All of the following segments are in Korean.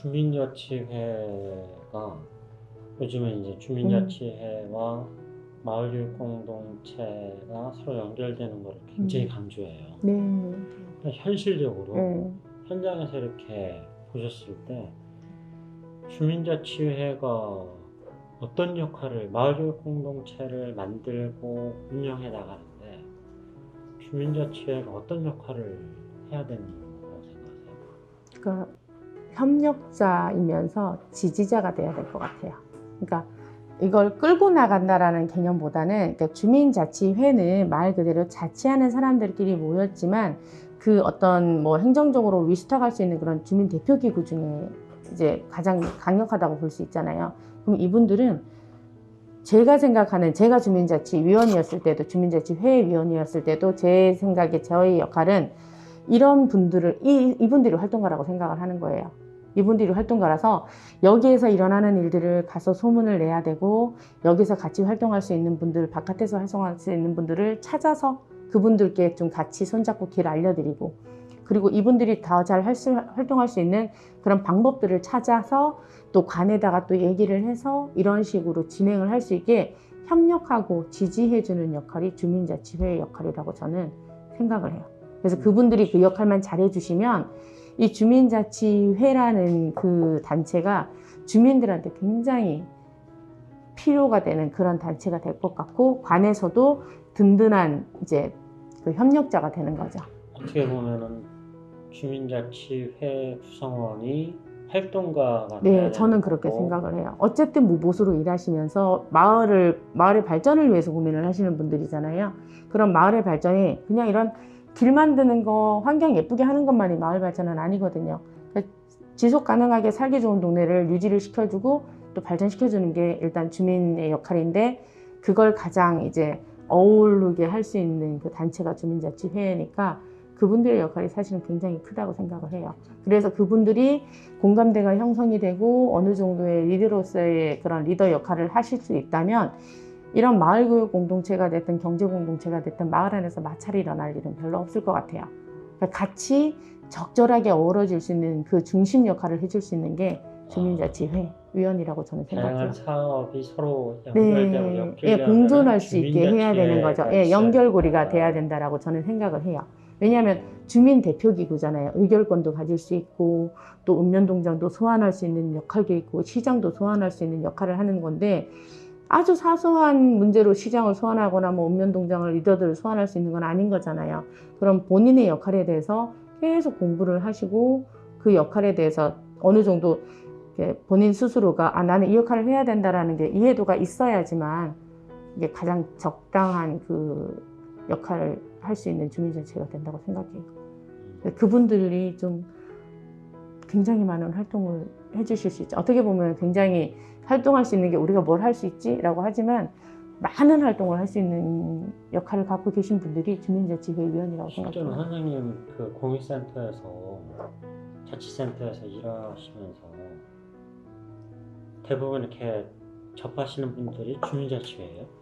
주민자치회가 요즘에 이제 주민자치회와 마을교육 공동체가 서로 연결되는 걸 굉장히 강조해요. 네. 그러니까 현실적으로 네. 현장에서 이렇게 보셨을 때 주민자치회가 어떤 역할을 마을교육 공동체를 만들고 운영해 나가는데 주민자치회가 어떤 역할을 해야 되는 거라고 생각하세요? 그러니까 협력자이면서 지지자가 돼야 될 것 같아요. 그러니까 이걸 끌고 나간다라는 개념보다는, 그러니까 주민자치회는 말 그대로 자치하는 사람들끼리 모였지만 그 어떤 뭐 행정적으로 위탁할 수 있는 그런 주민 대표기구 중에 이제 가장 강력하다고 볼 수 있잖아요. 그럼 이분들은 제가 생각하는, 제가 주민자치위원이었을 때도, 주민자치회 위원이었을 때도 제 생각에 저의 역할은 이런 분들을, 이분들이 활동가라고 생각을 하는 거예요. 이분들이 활동가라서 여기에서 일어나는 일들을 가서 소문을 내야 되고, 여기서 같이 활동할 수 있는 분들, 바깥에서 활동할 수 있는 분들을 찾아서 그분들께 좀 같이 손잡고 길 알려드리고, 그리고 이분들이 더 잘 활동할 수 있는 그런 방법들을 찾아서 또 관에다가 또 얘기를 해서 이런 식으로 진행을 할 수 있게 협력하고 지지해주는 역할이 주민자치회의 역할이라고 저는 생각을 해요. 그래서 그분들이 그 역할만 잘해주시면 이 주민자치회라는 그 단체가 주민들한테 굉장히 필요가 되는 그런 단체가 될 것 같고, 관에서도 든든한 이제 그 협력자가 되는 거죠. 어떻게 보면은 주민자치회 구성원이 활동가가 돼야 네, 되는 저는 그렇게 거고, 생각을 해요. 어쨌든 무보수로 일하시면서 마을의 발전을 위해서 고민을 하시는 분들이잖아요. 그럼 마을의 발전이 그냥 이런 길 만드는 거, 환경 예쁘게 하는 것만이 마을 발전은 아니거든요. 그러니까 지속 가능하게 살기 좋은 동네를 유지를 시켜주고 또 발전시켜주는 게 일단 주민의 역할인데, 그걸 가장 이제 어우르게 할 수 있는 그 단체가 주민자치회니까 그분들의 역할이 사실은 굉장히 크다고 생각을 해요. 그래서 그분들이 공감대가 형성이 되고 어느 정도의 리더로서의 그런 리더 역할을 하실 수 있다면, 이런 마을교육 공동체가 됐든 경제 공동체가 됐든 마을 안에서 마찰이 일어날 일은 별로 없을 것 같아요. 그러니까 같이 적절하게 어우러질 수 있는 그 중심 역할을 해줄 수 있는 게 주민자치회 위원이라고 저는 생각해요. 다양한 사업이 서로 연결되고 네, 엮이려면 공존할 수 있게 해야 되는 거죠. 주민자치회가 연결고리가 있어야 돼야 된다라고 저는 생각을 해요. 왜냐하면 주민 대표기구잖아요. 의결권도 가질 수 있고 또 읍면동장도 소환할 수 있는 역할도 있고 시장도 소환할 수 있는 역할을 하는 건데, 아주 사소한 문제로 시장을 소환하거나 뭐 읍면동장을 리더들을 소환할 수 있는 건 아닌 거잖아요. 그럼 본인의 역할에 대해서 계속 공부를 하시고 그 역할에 대해서 어느 정도 본인 스스로가 나는 이 역할을 해야 된다라는 게 이해도가 있어야지만 이게 가장 적당한 그 역할을 할 수 있는 주민자치가 된다고 생각해요. 그분들이 좀 굉장히 많은 활동을 해주실 수 있죠. 어떻게 보면 굉장히 활동할 수 있는 게 우리가 뭘 할 수 있지? 라고 하지만 많은 활동을 할 수 있는 역할을 갖고 계신 분들이 주민자치회위원이라고 실제로 생각해요. 선생님 그 공익센터에서 자치센터에서 일하시면서 대부분 이렇게 접하시는 분들이 주민자치회예요?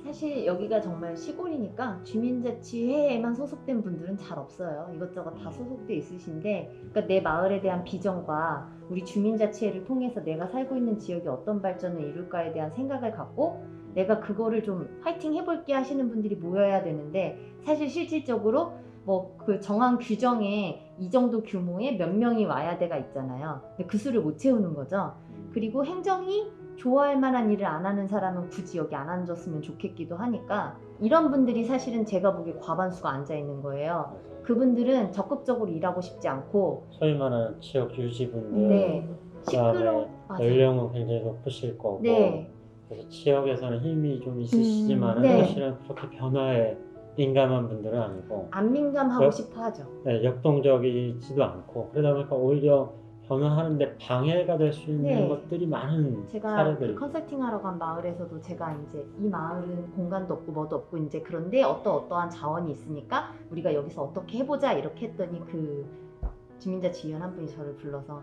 사실 여기가 정말 시골이니까 주민자치회에만 소속된 분들은 잘 없어요. 이것저것 다 소속돼 있으신데, 그러니까 내 마을에 대한 비전과 우리 주민자치회를 통해서 내가 살고 있는 지역이 어떤 발전을 이룰까에 대한 생각을 갖고 내가 그거를 좀 파이팅 해볼게 하시는 분들이 모여야 되는데, 사실 실질적으로 뭐 그 정한 규정에 이 정도 규모의 몇 명이 와야 돼가 있잖아요. 근데 그 수를 못 채우는 거죠. 그리고 행정이 좋아할 만한 일을 안 하는 사람은 굳이 여기 안 앉았으면 좋겠기도 하니까, 이런 분들이 사실은 제가 보기에 과반수가 앉아 있는 거예요. 그분들은 적극적으로 일하고 싶지 않고, 소위 말하는 지역 유지분들, 네, 시끄러워. 연령은 굉장히 높으실 거고, 네, 그래서 지역에서는 힘이 좀 있으시지만 네. 사실은 그렇게 변화에 민감한 분들은 아니고 안 민감하고 싶어 하죠. 네, 역동적이지도 않고, 그러다 보니까 오히려 변화하는데 방해가 될 수 있는 네. 것들이 많은 제가 사례들이 컨설팅 하러 간 마을에서도 제가 이제 이 마을은 공간도 없고 뭐도 없고 이제 그런데 어떠어떠한 자원이 있으니까 우리가 여기서 어떻게 해보자 이렇게 했더니 그 주민자치위원 한 분이 저를 불러서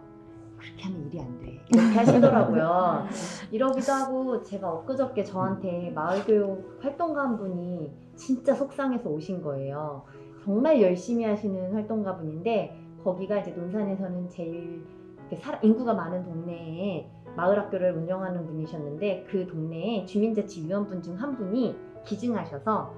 그렇게 하면 일이 안 돼 이렇게 하시더라고요. 이러기도 하고, 제가 엊그저께 저한테 마을교육 활동가 한 분이 진짜 속상해서 오신 거예요. 정말 열심히 하시는 활동가 분인데 거기가 이제 논산에서는 제일 인구가 많은 동네에 마을 학교를 운영하는 분이셨는데 그 동네에 주민자치위원분 중 한 분이 기증하셔서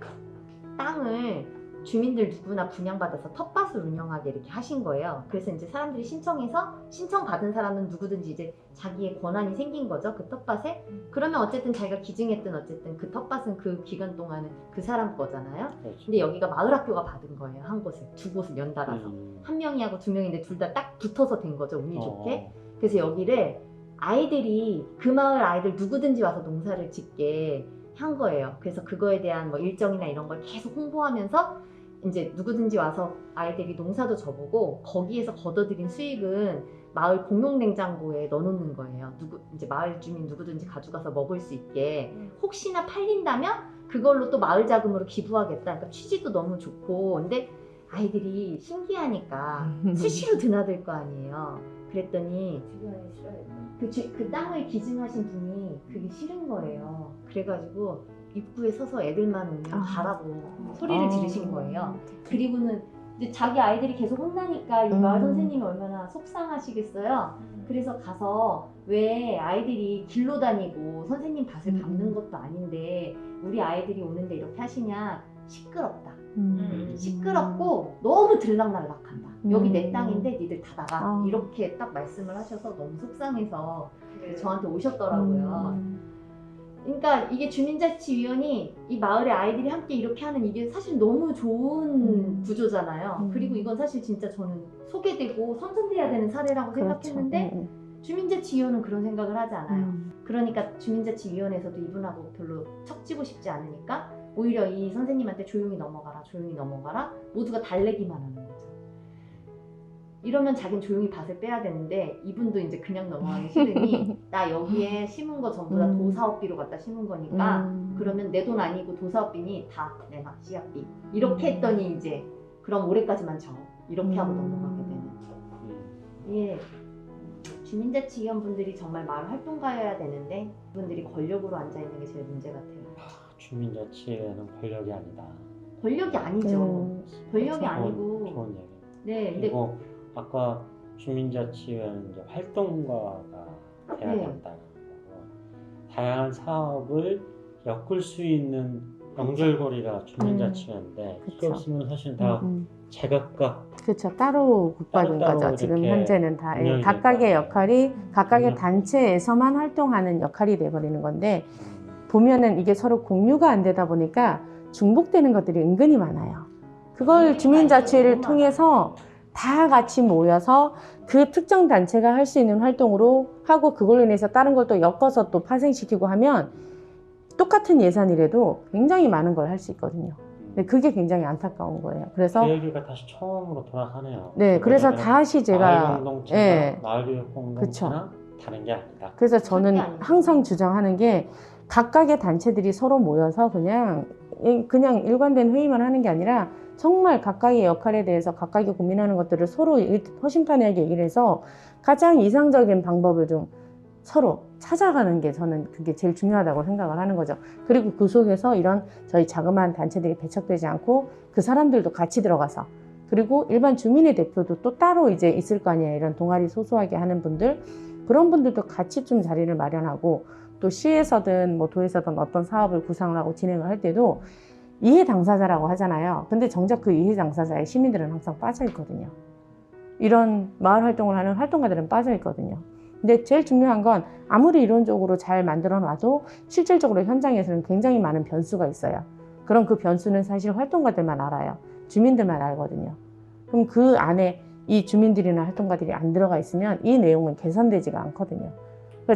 땅을 주민들 누구나 분양받아서 텃밭을 운영하게 이렇게 하신 거예요. 그래서 이제 사람들이 신청해서 신청받은 사람은 누구든지 이제 자기의 권한이 생긴 거죠. 그 텃밭에. 그러면 어쨌든 자기가 기증했든 어쨌든 그 텃밭은 그 기간 동안은 그 사람 거잖아요. 그렇죠. 근데 여기가 마을 학교가 받은 거예요. 한 곳을. 두 곳을 연달아서. 한 명이 하고 두 명인데 둘 다 딱 붙어서 된 거죠. 운이 좋게. 그래서 여기를 아이들이 그 마을 아이들 누구든지 와서 농사를 짓게 한 거예요. 그래서 그거에 대한 뭐 일정이나 이런 걸 계속 홍보하면서 이제 누구든지 와서 아이들이 농사도 져보고 거기에서 걷어들인 수익은 마을 공용 냉장고에 넣어놓는 거예요. 이제 마을 주민 누구든지 가져가서 먹을 수 있게. 혹시나 팔린다면 그걸로 또 마을 자금으로 기부하겠다. 그러니까 취지도 너무 좋고. 근데 아이들이 신기하니까 수시로 드나들 거 아니에요. 그랬더니 그 땅을 기증하신 분이 그게 싫은 거예요. 그래가지고 입구에 서서 애들만 오면 가라고 소리를 지르신 거예요. 그리고는 이제 자기 아이들이 계속 혼나니까 이 마을 선생님이 얼마나 속상하시겠어요. 그래서 가서 왜 아이들이 길로 다니고 선생님 밭을 밟는 것도 아닌데 우리 아이들이 오는데 이렇게 하시냐. 시끄럽다. 시끄럽고 너무 들락날락한다. 여기 내 땅인데 니들 다 나가. 이렇게 딱 말씀을 하셔서 너무 속상해서 저한테 오셨더라고요. 그러니까 이게 주민자치위원이 이 마을의 아이들이 함께 이렇게 하는 이게 사실 너무 좋은 구조잖아요. 그리고 이건 사실 진짜 저는 소개되고 선전돼야 되는 사례라고 생각했는데 그렇죠. 주민자치위원은 그런 생각을 하지 않아요. 그러니까 주민자치위원회에서도 이분하고 별로 척지고 싶지 않으니까 오히려 이 선생님한테 조용히 넘어가라 조용히 넘어가라 모두가 달래기만 하는 거죠. 이러면 자기는 조용히 밭을 빼야 되는데 이분도 이제 그냥 넘어가기 싫으니 나 여기에 심은 거 전부 다 도사업비로 갖다 심은 거니까 그러면 내 돈 아니고 도사업비니 다 내놔 씨앗비 이렇게 했더니 이제 그럼 올해까지만 줘 이렇게 하고 넘어가게 되는 예. 주민자치위원분들이 정말 마을 활동가여야 되는데 그분들이 권력으로 앉아있는 게 제일 문제 같아요. 주민자치회는 권력이 아니다. 권력이 아니죠. 권력이 아니고 좋은 얘기. 네, 근데 그리고 아까 주민자치회는 이제 활동가가 돼야 네. 된다는 거고 다양한 사업을 엮을 수 있는 연결고리가 주민자치회인데 이게 그쵸. 없으면 사실 다 제각각 그렇죠. 따로 국박인 따로 거죠. 지금 이렇게 현재는 다 운영이 각각의 될 역할이 각각의 운영. 단체에서만 활동하는 역할이 돼버리는 건데 보면은 이게 서로 공유가 안 되다 보니까 중복되는 것들이 은근히 많아요. 그걸 주민자치회를 통해서 다 같이 모여서 그 특정 단체가 할 수 있는 활동으로 하고 그걸로 인해서 다른 걸 또 엮어서 또 파생시키고 하면 똑같은 예산이라도 굉장히 많은 걸 할 수 있거든요. 근데 그게 굉장히 안타까운 거예요. 그래서 그 얘기가 다시 처음으로 돌아가네요. 네, 그래서 왜냐면 다시 마을 제가 공동체나 예. 마을교육 공동체나 다른 게 아니다. 그래서 저는 절대 아니죠. 항상 주장하는 게 각각의 단체들이 서로 모여서 그냥 일관된 회의만 하는 게 아니라 정말 각각의 역할에 대해서 각각이 고민하는 것들을 서로 허심탄회하게 얘기를 해서 가장 이상적인 방법을 좀 서로 찾아가는 게 저는 그게 제일 중요하다고 생각을 하는 거죠. 그리고 그 속에서 이런 저희 자그마한 단체들이 배척되지 않고 그 사람들도 같이 들어가서 그리고 일반 주민의 대표도 또 따로 이제 있을 거 아니에요. 이런 동아리 소소하게 하는 분들 그런 분들도 같이 좀 자리를 마련하고 또 시에서든 뭐 도에서든 어떤 사업을 구상을 하고 진행을 할 때도 이해 당사자라고 하잖아요. 근데 정작 그 이해 당사자에 시민들은 항상 빠져 있거든요. 이런 마을 활동을 하는 활동가들은 빠져 있거든요. 근데 제일 중요한 건 아무리 이론적으로 잘 만들어 놔도 실질적으로 현장에서는 굉장히 많은 변수가 있어요. 그럼 그 변수는 사실 활동가들만 알아요. 주민들만 알거든요. 그럼 그 안에 이 주민들이나 활동가들이 안 들어가 있으면 이 내용은 개선되지가 않거든요.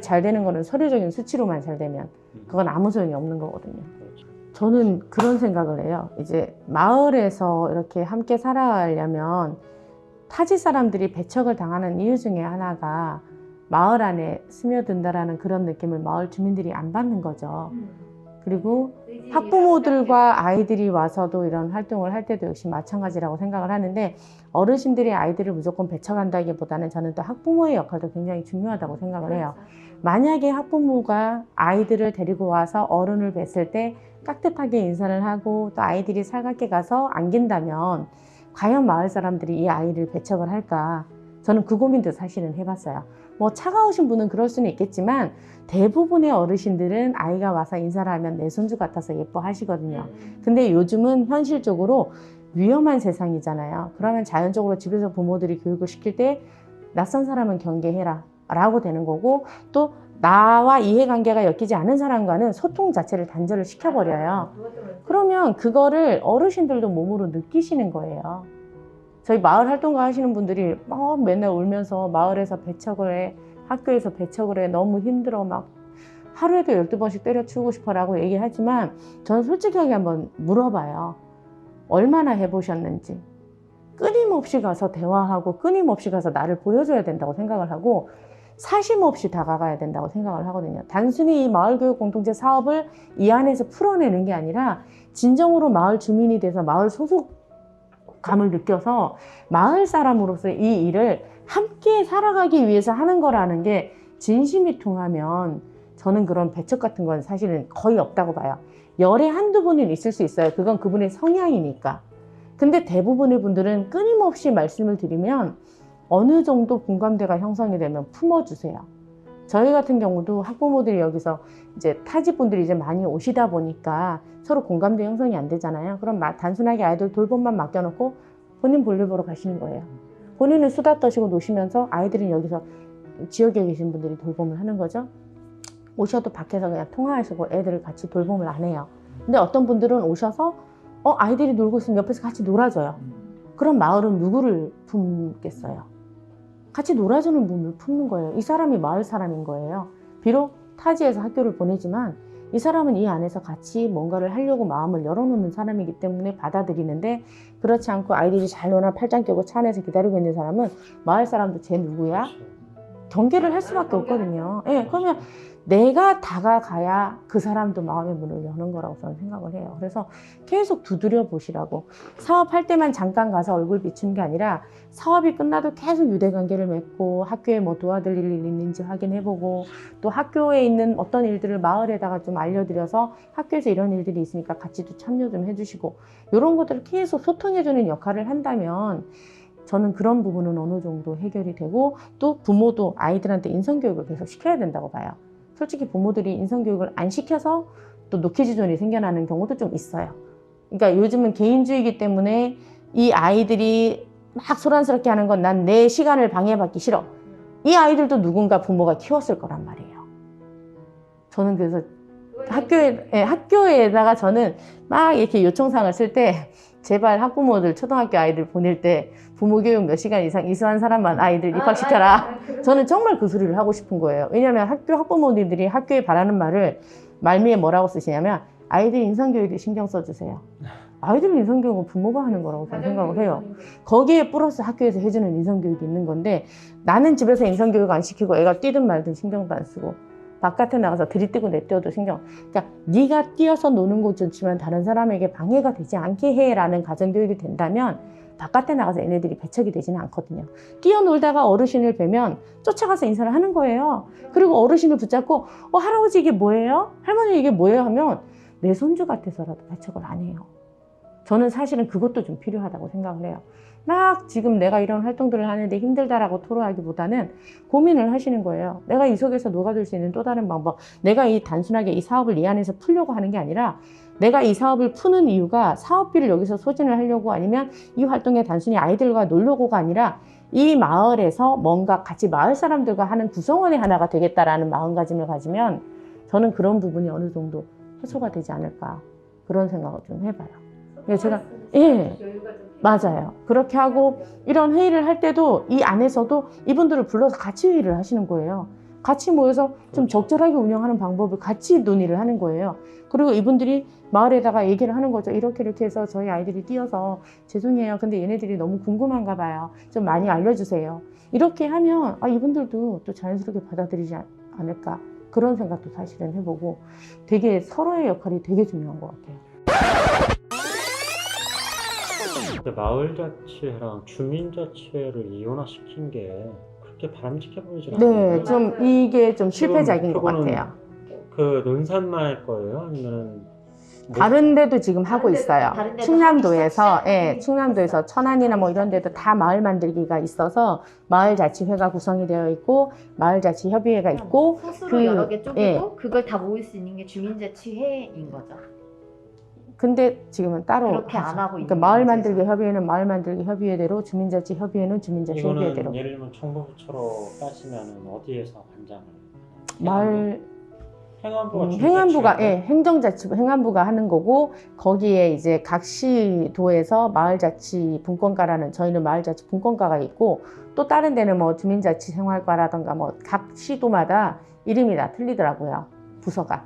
잘 되는 거는 서류적인 수치로만 잘 되면 그건 아무 소용이 없는 거거든요. 저는 그런 생각을 해요. 이제 마을에서 이렇게 함께 살아가려면 타지 사람들이 배척을 당하는 이유 중에 하나가 마을 안에 스며든다라는 그런 느낌을 마을 주민들이 안 받는 거죠. 그리고 학부모들과 아이들이 와서도 이런 활동을 할 때도 역시 마찬가지라고 생각을 하는데 어르신들이 아이들을 무조건 배척한다기보다는 저는 또 학부모의 역할도 굉장히 중요하다고 생각을 해요. 만약에 학부모가 아이들을 데리고 와서 어른을 뵀을 때 깍듯하게 인사를 하고 또 아이들이 살갑게 가서 안긴다면 과연 마을 사람들이 이 아이를 배척을 할까? 저는 그 고민도 사실은 해봤어요. 뭐 차가우신 분은 그럴 수는 있겠지만 대부분의 어르신들은 아이가 와서 인사를 하면 내 손주 같아서 예뻐하시거든요. 근데 요즘은 현실적으로 위험한 세상이잖아요. 그러면 자연적으로 집에서 부모들이 교육을 시킬 때 낯선 사람은 경계해라 라고 되는 거고, 또 나와 이해관계가 엮이지 않은 사람과는 소통 자체를 단절을 시켜버려요. 그러면 그거를 어르신들도 몸으로 느끼시는 거예요. 저희 마을 활동가 하시는 분들이 맨날 울면서 마을에서 배척을 해, 학교에서 배척을 해, 너무 힘들어, 막 하루에도 12번씩 때려치우고 싶어라고 얘기하지만 저는 솔직하게 한번 물어봐요. 얼마나 해보셨는지. 끊임없이 가서 대화하고 끊임없이 가서 나를 보여줘야 된다고 생각을 하고 사심 없이 다가가야 된다고 생각을 하거든요. 단순히 이 마을교육 공동체 사업을 이 안에서 풀어내는 게 아니라 진정으로 마을 주민이 돼서 마을 소속감을 느껴서 마을 사람으로서 이 일을 함께 살아가기 위해서 하는 거라는 게 진심이 통하면 저는 그런 배척 같은 건 사실은 거의 없다고 봐요. 열에 한두 분은 있을 수 있어요. 그건 그분의 성향이니까. 근데 대부분의 분들은 끊임없이 말씀을 드리면 어느 정도 공감대가 형성이 되면 품어주세요. 저희 같은 경우도 학부모들이 여기서 이제 타지 분들이 이제 많이 오시다 보니까 서로 공감대 형성이 안 되잖아요. 그럼 단순하게 아이들 돌봄만 맡겨놓고 본인 볼일 보러 가시는 거예요. 본인은 수다 떠시고 노시면서 아이들은 여기서 지역에 계신 분들이 돌봄을 하는 거죠. 오셔도 밖에서 그냥 통화하시고 애들을 같이 돌봄을 안 해요. 근데 어떤 분들은 오셔서 아이들이 놀고 있으면 옆에서 같이 놀아줘요. 그럼 마을은 누구를 품겠어요? 같이 놀아주는 분을 품는 거예요. 이 사람이 마을 사람인 거예요. 비록 타지에서 학교를 보내지만 이 사람은 이 안에서 같이 뭔가를 하려고 마음을 열어놓는 사람이기 때문에 받아들이는데, 그렇지 않고 아이들이 잘 노나 팔짱 껴고 차 안에서 기다리고 있는 사람은 마을 사람도 쟤 누구야? 경계를 할 수밖에 없거든요. 예, 그러면 내가 다가가야 그 사람도 마음의 문을 여는 거라고 저는 생각을 해요. 그래서 계속 두드려 보시라고. 사업할 때만 잠깐 가서 얼굴 비추는 게 아니라 사업이 끝나도 계속 유대관계를 맺고 학교에 뭐 도와드릴 일 있는지 확인해보고, 또 학교에 있는 어떤 일들을 마을에다가 좀 알려드려서 학교에서 이런 일들이 있으니까 같이 또 참여 좀 해주시고, 이런 것들을 계속 소통해주는 역할을 한다면 저는 그런 부분은 어느 정도 해결이 되고, 또 부모도 아이들한테 인성교육을 계속 시켜야 된다고 봐요. 솔직히 부모들이 인성교육을 안 시켜서 또 노케지존이 생겨나는 경우도 좀 있어요. 그러니까 요즘은 개인주의이기 때문에 이 아이들이 막 소란스럽게 하는 건 난 내 시간을 방해받기 싫어. 이 아이들도 누군가 부모가 키웠을 거란 말이에요. 저는 그래서 학교에다가 저는 막 이렇게 요청사항을 쓸 때 제발 학부모들 초등학교 아이들 보낼 때 부모 교육 몇 시간 이상 이수한 사람만 아이들 입학시켜라. 저는 정말 그 소리를 하고 싶은 거예요. 왜냐하면 학부모님들이 학교에 바라는 말을 말미에 뭐라고 쓰시냐면 아이들 인성교육에 신경 써주세요. 아이들 인성교육은 부모가 하는 거라고 저는 생각을 해요. 거기에 플러스 학교에서 해주는 인성교육이 있는 건데, 나는 집에서 인성교육 안 시키고 애가 뛰든 말든 신경도 안 쓰고 바깥에 나가서 들이뜨고 내뛰어도 신경. 그러니까 네가 뛰어서 노는 건 좋지만 다른 사람에게 방해가 되지 않게 해라는 가정교육이 된다면 바깥에 나가서 얘네들이 배척이 되지는 않거든요. 뛰어놀다가 어르신을 뵈면 쫓아가서 인사를 하는 거예요. 그리고 어르신을 붙잡고 할아버지 이게 뭐예요? 할머니 이게 뭐예요? 하면 내 손주 같아서라도 배척을 안 해요. 저는 사실은 그것도 좀 필요하다고 생각을 해요. 막 지금 내가 이런 활동들을 하는데 힘들다라고 토로하기보다는 고민을 하시는 거예요. 내가 이 속에서 녹아들 수 있는 또 다른 방법, 내가 단순하게 이 사업을 이 안에서 풀려고 하는 게 아니라 내가 이 사업을 푸는 이유가 사업비를 여기서 소진을 하려고, 아니면 이 활동에 단순히 아이들과 놀려고가 아니라 이 마을에서 뭔가 같이 마을 사람들과 하는 구성원의 하나가 되겠다라는 마음가짐을 가지면 저는 그런 부분이 어느 정도 해소가 되지 않을까, 그런 생각을 좀 해봐요. 제가 맞아요. 그렇게 하고 이런 회의를 할 때도 이 안에서도 이분들을 불러서 같이 회의를 하시는 거예요. 같이 모여서 좀 적절하게 운영하는 방법을 같이 논의를 하는 거예요. 그리고 이분들이 마을에다가 얘기를 하는 거죠. 이렇게 해서 저희 아이들이 뛰어서 죄송해요. 근데 얘네들이 너무 궁금한가 봐요. 좀 많이 알려주세요. 이렇게 하면 이분들도 또 자연스럽게 받아들이지 않을까, 그런 생각도 사실은 해보고, 되게 서로의 역할이 되게 중요한 것 같아요. 마을자치회랑 주민자치회를 이원화시킨 게 그렇게 바람직해 보이지 않아요. 네, 좀 이게 좀 실패작인 것 같아요. 그 논산마을 거예요? 아니면 다른 데도 지금 하고 다른 데도- 있어요. 다른 데도 충남도에서, 하기 예, 시작했어요. 충남도에서 천안이나 뭐 이런 데도 다 마을 만들기가 있어서 마을자치회가 구성이 되어 있고 마을자치협의회가 있고 소수로 그- 여러 개 쪼개고 예. 그걸 다 모을 수 있는 게 주민자치회인 거죠. 근데 지금은 따로 그렇게 안 하고 있는 그러니까 마을 문제죠. 만들기 협의회는 마을 만들기 협의회대로 주민자치협의회는 주민자치협의회대로 이거는 예를 들면 정부부처로 따지면은 어디에서 관장을 마을 행안부가 행안부가 주민자치회인데? 행정자치부 행안부가 하는 거고 거기에 이제 각 시도에서 마을자치 분권과라는 저희는 마을자치 분권과가 있고 또 다른 데는 뭐 주민자치 생활과라던가 뭐 각 시도마다 이름이 다 틀리더라고요. 부서가.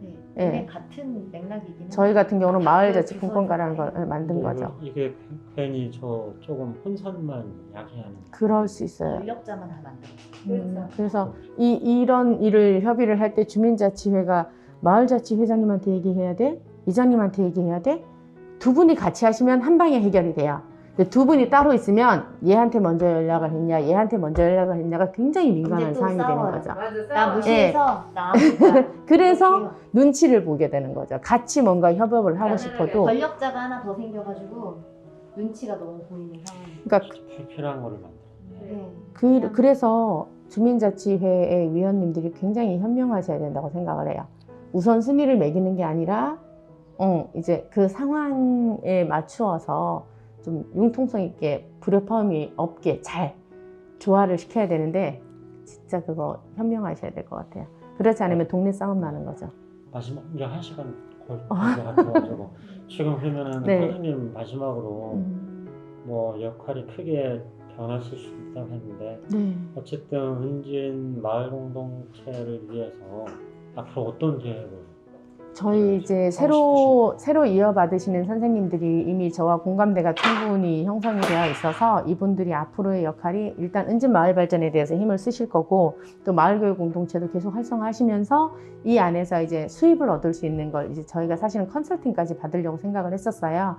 네. 예. 근데 같은 맥락이긴 해요. 저희 같은 경우는 마을자치 부서에서 분권과라는 걸 네. 만든 거죠. 이게 괜히 저 조금 혼선만 야기하는 그럴 수 있어요. 권력자만 다 만들어. 그래서 이런 일을 협의를 할 때 주민자치회가 마을자치회장님한테 얘기해야 돼? 이장님한테 얘기해야 돼? 두 분이 같이 하시면 한 방에 해결이 돼요. 근데 두 분이 따로 있으면 얘한테 먼저 연락을 했냐, 얘한테 먼저 연락을 했냐가 굉장히 민감한 근데 또 사항이 되는 싸워요. 거죠. 나 무시해서 나 아무것도 그래서 눈치를 보게 되는 거죠. 같이 뭔가 협업을 하고 그러니까 싶어도. 권력자가 하나 더 생겨가지고 눈치가 너무 보이는 상황. 그러니까 불필요한 거를 만들었네. 네. 그래서 주민자치회의 위원님들이 굉장히 현명하셔야 된다고 생각을 해요. 우선 순위를 매기는 게 아니라 이제 그 상황에 맞추어서 좀 융통성 있게 불협화음이 없게 잘 조화를 시켜야 되는데 진짜 그거 현명하셔야 될 것 같아요. 그렇지 않으면 동네 싸움 나는 거죠. 마지막 이제 1시간 거의 같아가지고 지금 그러면은 네. 선생님 마지막으로 뭐 역할이 크게 변하실 수 있다고 했는데 네. 어쨌든 은진 마을 공동체를 위해서 앞으로 어떤 계획을 저희 이제 새로 이어받으시는 선생님들이 이미 저와 공감대가 충분히 형성이 되어 있어서 이분들이 앞으로의 역할이 일단 은진 마을 발전에 대해서 힘을 쓰실 거고 또 마을교육 공동체도 계속 활성화하시면서 이 안에서 이제 수입을 얻을 수 있는 걸 이제 저희가 사실은 컨설팅까지 받으려고 생각을 했었어요.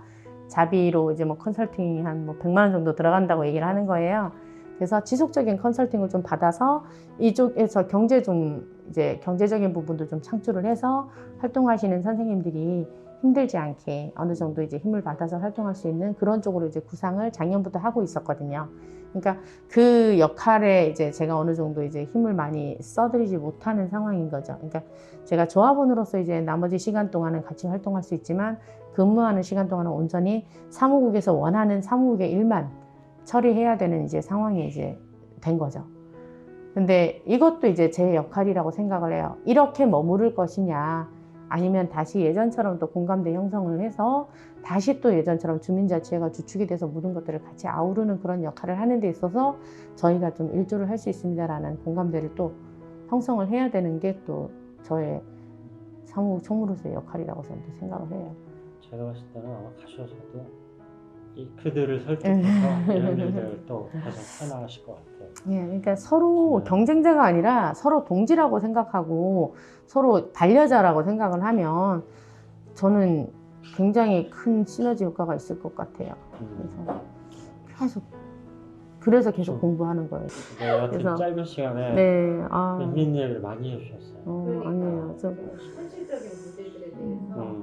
자비로 이제 뭐 컨설팅이 한 뭐 100만 원 정도 들어간다고 얘기를 하는 거예요. 그래서 지속적인 컨설팅을 좀 받아서 이쪽에서 경제적인 부분도 좀 창출을 해서 활동하시는 선생님들이 힘들지 않게 어느 정도 이제 힘을 받아서 활동할 수 있는 그런 쪽으로 이제 구상을 작년부터 하고 있었거든요. 그러니까 그 역할에 이제 제가 어느 정도 이제 힘을 많이 써드리지 못하는 상황인 거죠. 그러니까 제가 조합원으로서 이제 나머지 시간 동안은 같이 활동할 수 있지만 근무하는 시간 동안은 온전히 사무국에서 원하는 사무국의 일만 처리해야 되는 이제 상황이 이제 된 거죠. 근데 이것도 이제 제 역할이라고 생각을 해요. 이렇게 머무를 것이냐, 아니면 다시 예전처럼 또 공감대 형성을 해서 다시 또 예전처럼 주민자치회가 주축이 돼서 모든 것들을 같이 아우르는 그런 역할을 하는 데 있어서 저희가 좀 일조를 할 수 있습니다라는 공감대를 또 형성을 해야 되는 게 또 저의 사무국 총무로서의 역할이라고 저는 또 생각을 해요. 제가 봤을 때는 아마 가셔서도 그들을 설득해서 이런 일들을 또 계속 해나가실 것 같아요. 예, 그러니까 서로 경쟁자가 아니라 서로 동지라고 생각하고 서로 반려자라고 생각을 하면 저는 굉장히 큰 시너지 효과가 있을 것 같아요. 그래서 계속 공부하는 거예요. 네, 여하튼 그래서- 짧은 시간에 네, 재밌는 얘기를 많이 해주셨어요. 아니에요. 현실적인 문제들에 대해서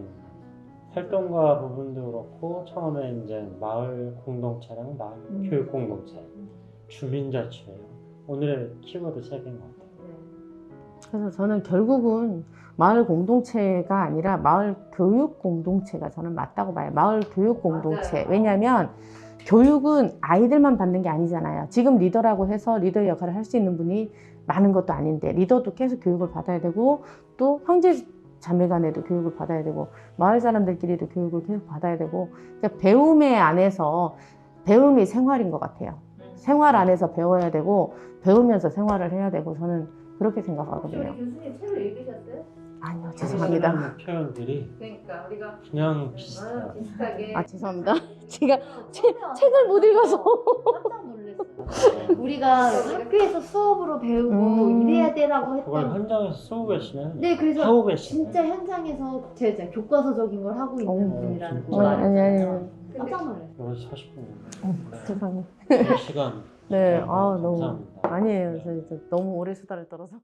활동가 부분도 그렇고 처음에 이제 마을 공동체랑 마을 교육 공동체, 주민자치회요. 오늘의 키워드 3개인 것 같아요. 그래서 저는 결국은 마을 공동체가 아니라 마을 교육 공동체가 저는 맞다고 봐요. 마을 교육 공동체. 맞아요. 왜냐하면 교육은 아이들만 받는 게 아니잖아요. 지금 리더라고 해서 리더의 역할을 할 수 있는 분이 많은 것도 아닌데 리더도 계속 교육을 받아야 되고 또 형제 자매 간에도 교육을 받아야 되고 마을 사람들끼리도 교육을 계속 받아야 되고 그러니까 배움의 안에서 배움이 생활인 것 같아요. 생활 안에서 배워야 되고 배우면서 생활을 해야 되고 저는 그렇게 생각하거든요. 우리 교수님 책을 읽으셨어요? 아니요, 죄송합니다. 쓰는 표현들이 그러니까 우리가 그냥 비슷해요. 비슷하게 아, 죄송합니다. 제가 책을 못 읽어서. 깜짝 놀랐어요. 우리가 학교에서 수업으로 배우고 이래야 되라고 그걸 했던. 현장에서 쓰고 계시면 네, 그래서 하고 계시면 진짜 현장에서 제가 교과서적인 걸 하고 있는 분이라는 진짜. 걸 아니. 알았어요. 깜짝 놀랐어요. 여기서 40분 죄송해요. 이 시간 네, 진짜 너무 감사합니다. 아니에요. 저 너무 오래 수다를 떨어서.